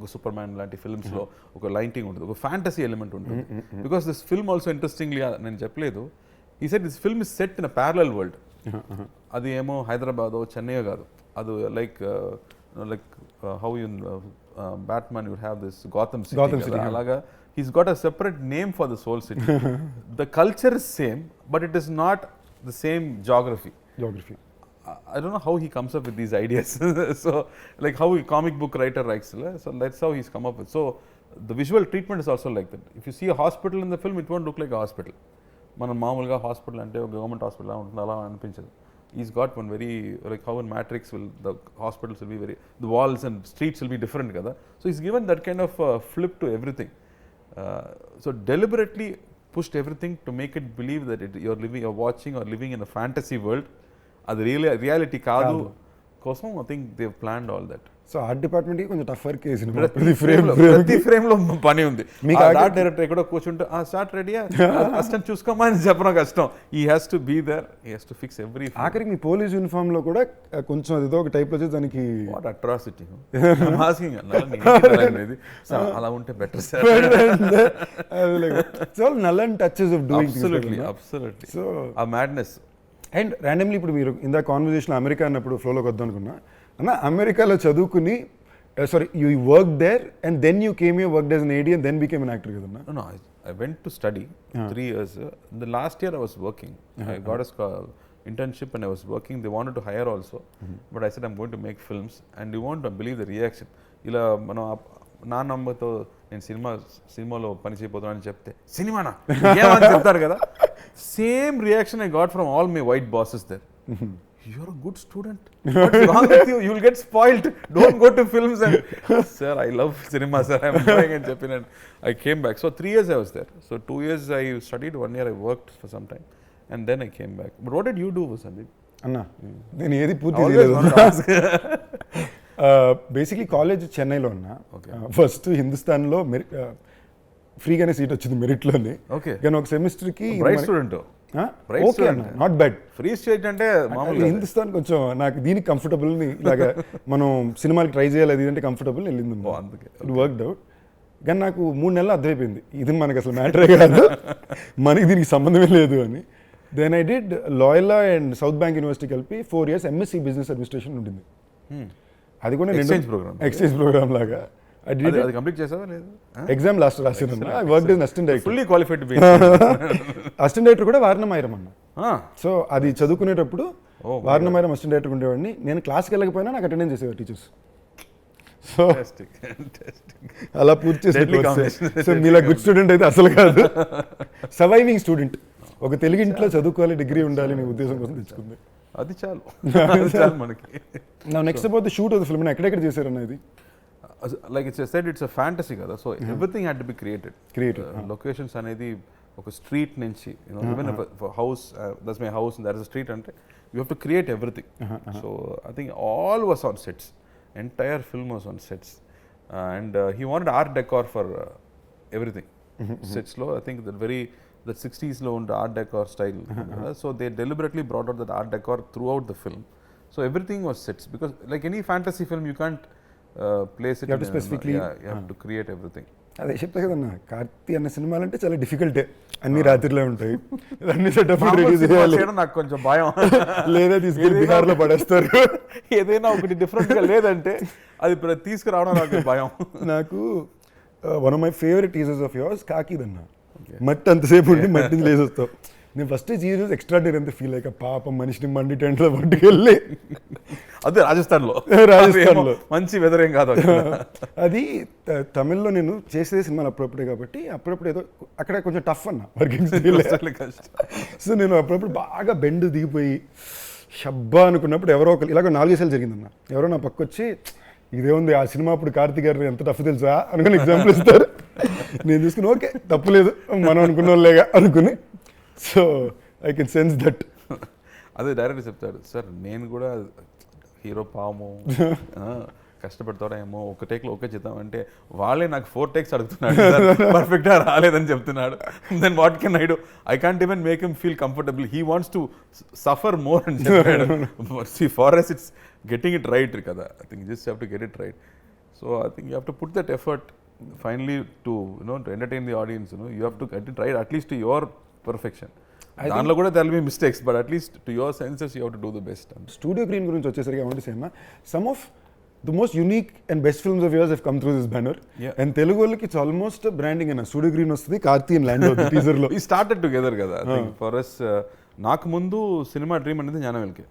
ఒక super man లాంటి ఫిల్మ్స్లో ఒక లైటింగ్ ఉంటుంది, ఒక ఫ్యాంటసీ ఎలిమెంట్ ఉంటుంది. Because this film also interestingly నేను చెప్పలేదు, ఈ set this film is set in a parallel world. అది ఏమో హైదరాబాదో చెన్నైయో కాదు, అది like how in Batman you have this Gotham city, అలాగా he's got a separate name for this whole city. The culture is same, but it is not the same geography. I don't know how he comes up with these ideas. So like how a comic book writer writes, so that's how he's come up with. So the visual treatment is also like that. If you see a hospital in the film, it won't look like a hospital. మనం మామూలుగా hospital అంటే ఒక government hospital ఉంటుంది, అలా అనిపించదు. He's got one very, like how in Matrix will the hospitals will be very, the walls and streets will be different kada. So he's given that kind of flip to everything. So deliberately pushed everything to make it believe that you're watching or living in a fantasy world. అది reality కాదు కోసం I think they planned all that. So art డిపార్ట్మెంట్కి కొంచెం టఫర్ case, ప్రతి ఫ్రేమ్లో పని ఉంది. మీకు ఆర్ట్ డైరెక్టర్ ఎక్కడో కూర్చుంటే షార్ట్ రెడీయా కష్టం చూసుకోమా అని చెప్పడం కష్టం. He has to be there, he has to fix every. ఆఖరికి మీ పోలీస్ యూనిఫామ్లో కూడా కొంచెం ఏదో ఒక టైప్లో వచ్చి దానికి వాట్ అట్రాసిటీ ఆస్కింగ్ అలా ఉంటే better sir. So Nallan touches of doing absolutely so ఆ మ్యాడ్నెస్. అండ్ ర్యాండమ్లీ ఇప్పుడు మీరు ఇందా కాన్వర్జేషన్ అమెరికా అన్నప్పుడు ఫ్లోలోకి వద్దాం అనుకున్నా అన్న, అమెరికాలో చదువుకుని sorry you work there and then you came you work as an AD and then became an actor కదన్నా? No, I went to study 3 years. The last year I was working. I got a internship and I was working. They wanted to hire also, but I said I'm going to make films, and you won't believe the reaction. ఇలా మనం నా నమ్మతో నేను సినిమాలో పని చేయబోతున్నానని చెప్తే సినిమానా ఏమని చెప్తారు కదా, same reaction I got from all my white bosses there. You're a good student. What's wrong with you? You'll get spoiled. Don't go to films. And sir, I love cinema, sir. I'm going and jumping. And I came back. So 3 years I was there. So 2 years I studied. 1 year I worked for some time, and then I came back. But what did you do, Sandeep? అన్నా నేను ఏది పూర్తి చేయలేదు. Basically college చెన్నైలో ఉన్నా. First హిందుస్థాన్లో ఫ్రీగానే seat వచ్చింది మెరిట్లోని. కానీ ఒక సెమిస్టర్కి student not bad. Free state అంటే హిందుస్థాన్ కొంచెం నాకు దీనికి కంఫర్టబుల్, ఇలాగా మనం సినిమాకి ట్రై చేయాలి అది అంటే కంఫర్టబుల్ వెళ్ళింది. It worked out. కానీ నాకు 3 నెలలు అర్థమైపోయింది ఇది మనకు అసలు మ్యాటరే కాదు, మనకి దీనికి సంబంధమే లేదు అని. Then I did Loyola and South Bank University కలిపి 4 years ఎంఎస్సీ బిజినెస్ అడ్మినిస్ట్రేషన్ ఉంటుంది. అది కూడా ఎక్స్చేంజ్ ప్రోగ్రామ్ లాగా. కంప్లీట్ చేసావా లేదు? ఎగ్జామ్ లాస్ట్ రాసాను. I worked as assistant director. Fully qualified assistant director కూడా వారణమాయిరం అన్న. సో అది చదువుకునేటప్పుడు వారణమాయిరం అసిస్టెంట్ డైరెక్టర్ ఉండేవాడిని. నేను క్లాస్కి వెళ్ళకపోయినా నాకు అటెండెన్స్ చేసేవారు టీచర్స్. సో అలా పూర్తి చేసి సో మీలా గుడ్ స్టూడెంట్ అయితే అసలు కాదు, సర్వైవింగ్ స్టూడెంట్. ఒక తెలుగు ఇంట్లో చదువుకోవాలి, డిగ్రీ ఉండాలి నీ ఉద్దేశం కోసం తెచ్చుకుంది. అది చాలు మనకి. Next about the shoot of the film, ఎక్కడెక్కడ చేశారన్న ఇది? Like it's said, it's a fantasy kada, so everything had to be created. Locations anedi oka street nunchi, even if a house, that's my house and there is a street ante you have to create everything. So I think all was on sets, entire film was on sets, and he wanted art decor for everything. Sets lo I think the 60s lo und art decor style, so they deliberately brought out that art decor throughout the film. So everything was sets, because like any fantasy film you can't place it. You have to specifically, you have to create everything. అదే చెప్తా కదన్నా, కార్తీ అన్న సినిమాలు అంటే చాలా డిఫికల్టే, అన్ని రాత్రిలో ఉంటాయి, అన్ని సెటప్ రెడీ చేయాలి. నాకు కొంచెం భయం, లేదా తీసుకెళ్ళి బిహార్లో పడేస్తారు. ఏదైనా ఒకటి డిఫరెంట్గా లేదంటే అది తీసుకురావడం నాకు భయం. నాకు one of my favourite teasers of yours కాకిదన్న. మట్టి అంతసేపు ఉండి మట్టిని లేసొస్తావు. నేను ఫస్ట్ జీరో ఎక్స్ట్రాడినరీ అంత ఫీల్ అయ్యాక, పాపం మనిషిని మండి టెంట్లో పట్టుకెళ్ళి, అదే రాజస్థాన్లో మంచి వెదర్ ఏం కాదు అది. తమిళ్లో నేను చేసే సినిమాలు అప్పుడప్పుడే కాబట్టి అప్పుడప్పుడు ఏదో అక్కడ కొంచెం టఫ్ అన్న వర్కింగ్ స్టైల్. సో నేను అప్పుడప్పుడు బాగా బెండ్ దిగిపోయి షబ్బా అనుకున్నప్పుడు ఎవరో ఒకరు ఇలాగ 4 సార్లు జరిగిందన్న, ఎవరో నా పక్క వచ్చి ఇదేముంది ఆ సినిమా అప్పుడు కార్తీక్ గారు ఎంత టఫ్ తెలుసా అనుకుని ఎగ్జాంపుల్ ఇస్తారు. నేను చూసుకుని ఓకే తప్పులేదు మనం అనుకున్న వాళ్ళేగా అనుకుని. So I can sense that. అదే డైరెక్టర్ చెప్తాడు, సార్ నేను కూడా హీరో పాము కష్టపడతాడేమో, ఒక టేక్లో ఓకే చేద్దాం అంటే వాళ్ళే నాకు 4 takes అడుగుతున్నాడు, పర్ఫెక్ట్గా రాలేదని చెప్తున్నాడు. Then what can I do? I can't even make him feel comfortable. He wants to suffer more అని చెప్పాడు. So far us it's getting it right కదా, I think just have to get it right. So I think you have to put that effort finally to to entertain the audience. You have to try at least to your perfection. దానిలో కూడా there will be mistakes, but at least to your senses you have to do the best. Studio green గురించి వచ్చేసరికి అవంటి cinema some of the most unique and best films of yours have come through this banner. And Telugu వాళ్ళకి it's almost branding అన్న. Studio green వస్తుంది, Karthi and land అవుతుంది teaser లో. We started together కదా. I think for us నాకు ముందు cinema dream అనేది జ్ఞానవేల్కే.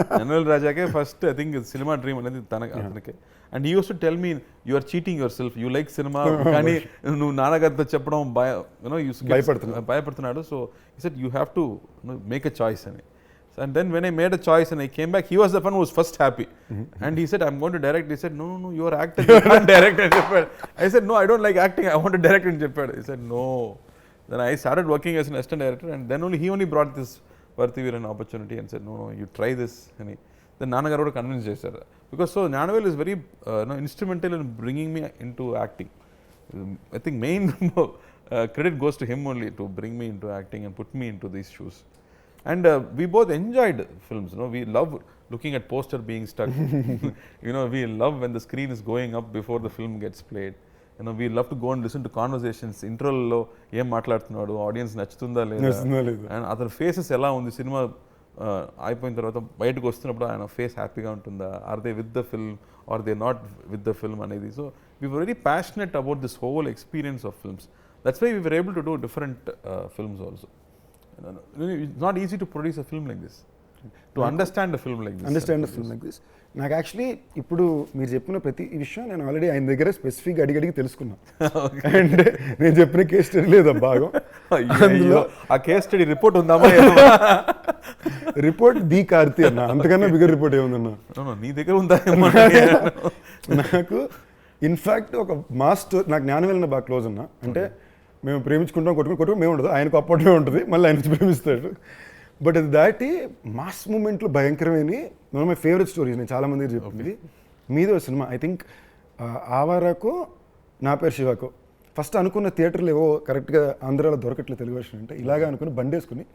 జ్ఞానవేల్ రాజాకే first I think cinema dream అనేది అతనికే. And you use to tell me you are cheating yourself, you like cinema కానీ నువ్వు నాన్నగారితో చెప్పడం భయపడుతున్నాడు. So he said you have to make a choice అని. And then when I made a choice and I came back, he was the one who was first happy. And he said, I'm going to direct. He said, no, you are actor, you can't direct. I said, no, I don't like acting, I want to direct in Japan. He said, no. Then I started working as an assistant director, and then he only brought this Parthiveeran opportunity and said, no, you try this. And then Nanagaru convinced chesaru. Because so Gnanavel is very instrumental in bringing me into acting. I think main credit goes to him only to bring me into acting and put me into these shoes. And we both enjoyed films. We love looking at poster being stuck. We love when the screen is going up before the film gets played. We love to go and listen to conversations. Intro lo em maatladutunnadu, audience nachutunda leda, and other faces ela undi cinema అయిపోయిన తర్వాత బయటకు వస్తున్నప్పుడు ఆయన face హ్యాపీగా ఉంటుందా, or they with the film or they not with the film అనేది. So we were very passionate about this whole experience of films. That's why we were able to do different films also. It's not easy to produce a film like this, to understand a film like this. నాకు actually ఇప్పుడు మీరు చెప్పిన ప్రతి విషయం నేను already ఆయన దగ్గర specific అడిగి తెలుసుకున్నా. అండ్ నేను చెప్పిన కేస్ స్టడీ లేదా భాగం అందులో ఆ కేస్ స్టడీ రిపోర్ట్ ఉందామా? రిపోర్ట్ ది కార్తీ అన్న, అంతకన్నా బిగ్గర్ రిపోర్ట్ ఏముందన్నా నీ దగ్గర ఉందా? నాకు ఇన్ఫ్యాక్ట్ ఒక మాస్టర్, నాకు జ్ఞానవేల్ బాగా క్లోజ్ అన్న. అంటే మేము ప్రేమించుకుంటాం, కొట్టుకుని మేము ఉండదు, ఆయనకు అప్పట్లో ఉంటుంది, మళ్ళీ ఆయన ప్రేమిస్తాడు. బట్ అది దాటి మాస్ మూమెంట్లు భయంకరమైన one of my favourite stories. నేను చాలామంది చెప్పింది మీదే సినిమా. ఐ థింక్ ఆవారాకో నా పేరు శివాకో ఫస్ట్ అనుకున్న థియేటర్లు ఏవో కరెక్ట్గా ఆంధ్రాలో దొరకట్లేదు తెలుగు వర్షన్. అంటే ఇలాగా అనుకుని బండేసుకుని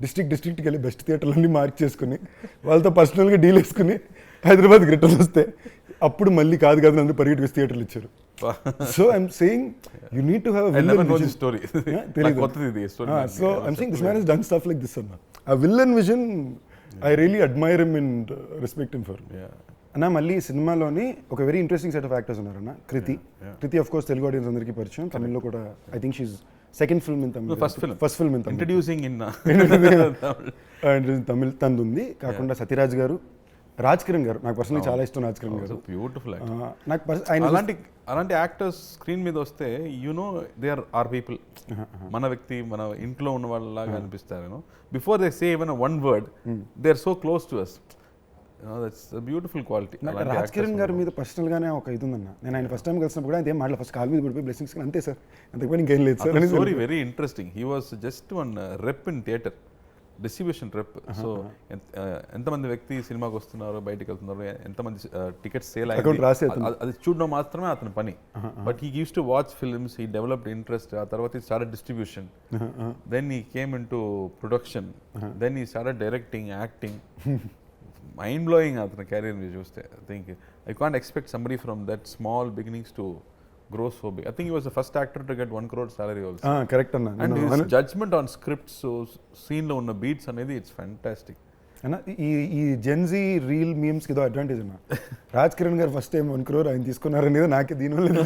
డిస్ట్రిక్ట్కి వెళ్ళి బెస్ట్ థియేటర్లన్నీ మార్క్ చేసుకుని వాళ్ళతో పర్సనల్గా డీల్ వేసుకుని హైదరాబాద్కి రిటర్న్ వస్తే అప్పుడు మళ్ళీ కాదు అందరూ పరిగెట్టుకు థియేటర్లు ఇచ్చారు. So I'm saying you need to have a villain vision. Story. So I'm saying this man has done stuff like this. A villain vision, I really admire him and respect him for. అన్న మళ్ళీ సినిమాలోని ఒక very interesting set of actors ఉన్నారన్న. Krithi of course Telugu audience అందరికీ పరిచయం. తమిళ్లో కూడా I think she second film in Tamil, first film in Tamil, introducing in Tamil తంది ఉంది. కాకుండా సత్యరాజ్ గారు, రాజ్ కిరణ్ గారు, నాకు పర్సనలీ చాలా ఇష్టం రాజ్ కిరణ్ గారు. బ్యూటిఫుల్. నాకు అలాంటి యాక్టర్స్ స్క్రీన్ మీద వస్తే దే ఆర్ పీపుల్, మన వ్యక్తి, మన ఇంట్లో ఉన్న వాళ్ళలాగా అనిపిస్తారు. Before they say even one word they are so close to us. That's a beautiful quality. Raj Kiran గారి మీద పర్సనల్ గానే ఒక ఇది ఉందన్న. నేను ఆయన ఫస్ట్ టైం కలిసినప్పుడు కూడా అంతే మాటలు, ఫస్ట్ కాల్ మీద పడిపోయి బ్లెస్సింగ్స్ అంతే సార్, అంతకుపోయి ఇంకేం లేదు sir. Story very interesting. He was just one rep in theatre, distribution rep. So ఎంతమంది వ్యక్తి సినిమాకి వస్తున్నారు, బయటకు వెళ్తున్నారు, ఎంతమంది టికెట్స్ సేల్ అయ్యాయి అది చూడడం మాత్రమే అతని పని. But he use to watch films, he developed interest. ఆ తర్వాత he started distribution, then he came into production, then he started directing, acting. Mind blowing అతని కెరీర్ మీరు చూస్తే. I think I can't expect somebody from that small beginnings to grow so big. I think he was the first actor to get 1 crore salary also. Correct anna. And his judgment on scripts, so scene lo unna beats anedi, it's fantastic. Anna ee Gen Z real memes ki do advantage anna. Raj Kiran gar first time 1 crore ayin తీసుకున్నారు అనేది నాకే దీని వల్ల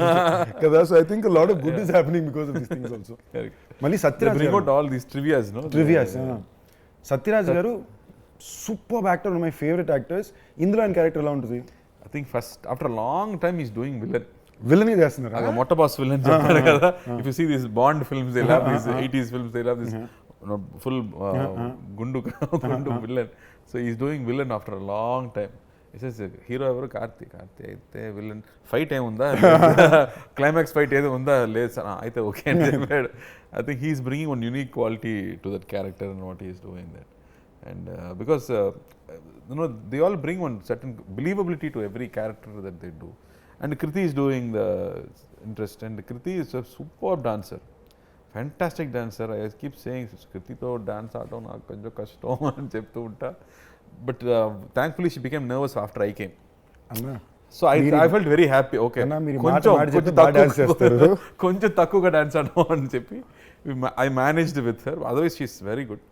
కదా. So I think a lot of good is happening because of these things also. మళ్ళీ Sathyaraj bring out all these trivias, no? Trivias. Sathyaraj గారు super actor, one my favourite actors. ఇందులో ఆయన క్యారెక్టర్ ఎలా ఉంటుంది? I think first after a long time he's doing villain చేస్తున్నారు. మొట్ట boss villain చెప్పారు కదా. If you see this Bond films, they love this 80s films, they love this full gundu villain. So he's doing villain after a long time. He says hero ఎవరు? కార్తీ అయితే villain fight ఏముందా, climax fight ఏదో ఉందా? లేదు sir, అయితే okay అని చెప్పాడు. I think he's bringing one unique quality to that character and what he is doing that. And because they all bring one certain believability to every character that they do. And Kriti is doing the interest, and Kriti is a superb dancer, fantastic dancer. I keep saying Kriti to dance aadam naaku konjam kashtam ani cheptu unta, but thankfully she became nervous after I came. Anna so I felt very happy. Okay, అన్నా, మీరు మాట చెప్పి బాగా dance చేస్తారు. కొంచెం తక్కువగా dance ఆడడం అని చెప్పి I managed with her. Otherwise she's very good.